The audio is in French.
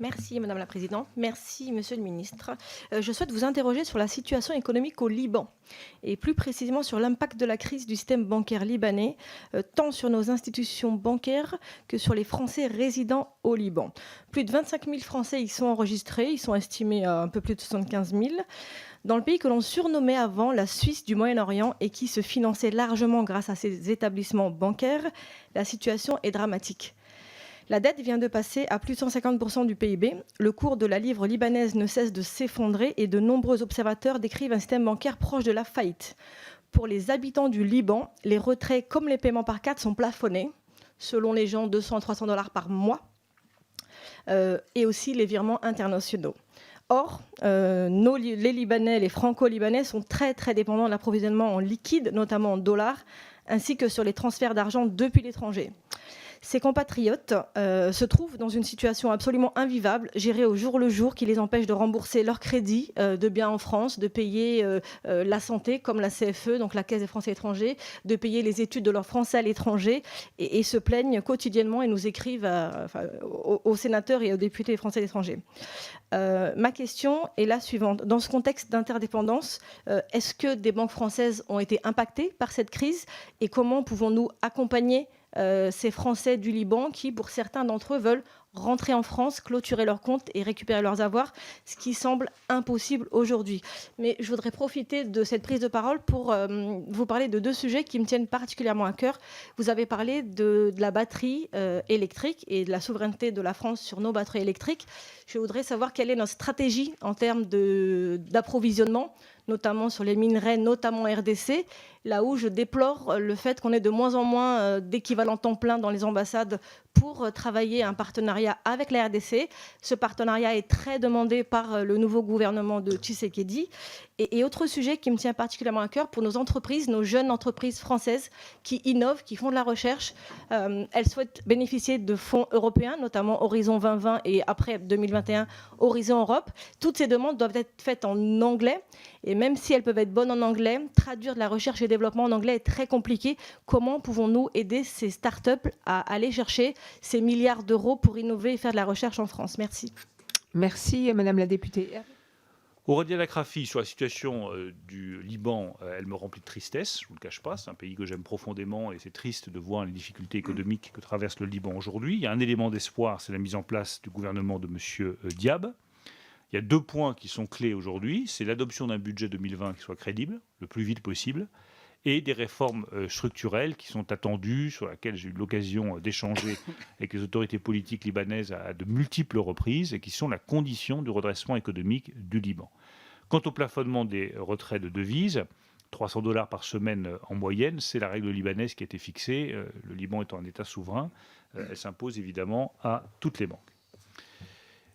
Merci Madame la Présidente, merci Monsieur le Ministre. Je souhaite vous interroger sur la situation économique au Liban et plus précisément sur l'impact de la crise du système bancaire libanais, tant sur nos institutions bancaires que sur les Français résidant au Liban. Plus de 25 000 Français y sont enregistrés, ils sont estimés à un peu plus de 75 000, dans le pays que l'on surnommait avant la Suisse du Moyen-Orient et qui se finançait largement grâce à ses établissements bancaires. La situation est dramatique. La dette vient de passer à plus de 150% du PIB. Le cours de la livre libanaise ne cesse de s'effondrer et de nombreux observateurs décrivent un système bancaire proche de la faillite. Pour les habitants du Liban, les retraits comme les paiements par carte sont plafonnés, selon les gens 200 à 300 dollars par mois, et aussi les virements internationaux. Or, les Libanais, les Franco-Libanais sont très très dépendants de l'approvisionnement en liquide, notamment en dollars, ainsi que sur les transferts d'argent depuis l'étranger. Ces compatriotes se trouvent dans une situation absolument invivable, gérée au jour le jour, qui les empêche de rembourser leurs crédits de biens en France, de payer la santé, comme la CFE, donc la Caisse des Français étrangers, de payer les études de leurs Français à l'étranger, et se plaignent quotidiennement et nous écrivent aux sénateurs et aux députés français à l'étranger. Ma question est la suivante. Dans ce contexte d'interdépendance, est-ce que des banques françaises ont été impactées par cette crise et comment pouvons-nous accompagner ces Français du Liban qui, pour certains d'entre eux, veulent rentrer en France, clôturer leurs comptes et récupérer leurs avoirs, ce qui semble impossible aujourd'hui. Mais je voudrais profiter de cette prise de parole pour vous parler de deux sujets qui me tiennent particulièrement à cœur. Vous avez parlé de la batterie électrique et de la souveraineté de la France sur nos batteries électriques. Je voudrais savoir quelle est notre stratégie en termes d'approvisionnement, notamment sur les minerais, notamment RDC, là où je déplore le fait qu'on ait de moins en moins d'équivalents temps plein dans les ambassades pour travailler un partenariat avec la RDC. Ce partenariat est très demandé par le nouveau gouvernement de Tshisekedi. Et autre sujet qui me tient particulièrement à cœur pour nos entreprises, nos jeunes entreprises françaises qui innovent, qui font de la recherche. Elles souhaitent bénéficier de fonds européens, notamment Horizon 2020 et après 2021, Horizon Europe. Toutes ces demandes doivent être faites en anglais. Et même si elles peuvent être bonnes en anglais, traduire de la recherche et développement en anglais est très compliqué. Comment pouvons-nous aider ces startups à aller chercher ces milliards d'euros pour innover et faire de la recherche en France? Merci. Merci, Madame la députée. Aurélien Lacrafi, sur la situation du Liban, elle me remplit de tristesse, je ne vous le cache pas, c'est un pays que j'aime profondément et c'est triste de voir les difficultés économiques que traverse le Liban aujourd'hui. Il y a un élément d'espoir, c'est la mise en place du gouvernement de M. Diab. Il y a deux points qui sont clés aujourd'hui, c'est l'adoption d'un budget 2020 qui soit crédible, le plus vite possible, et des réformes structurelles qui sont attendues, sur lesquelles j'ai eu l'occasion d'échanger avec les autorités politiques libanaises à de multiples reprises, et qui sont la condition du redressement économique du Liban. Quant au plafonnement des retraits de devises, 300 dollars par semaine en moyenne, c'est la règle libanaise qui a été fixée. Le Liban étant un État souverain, elle s'impose évidemment à toutes les banques.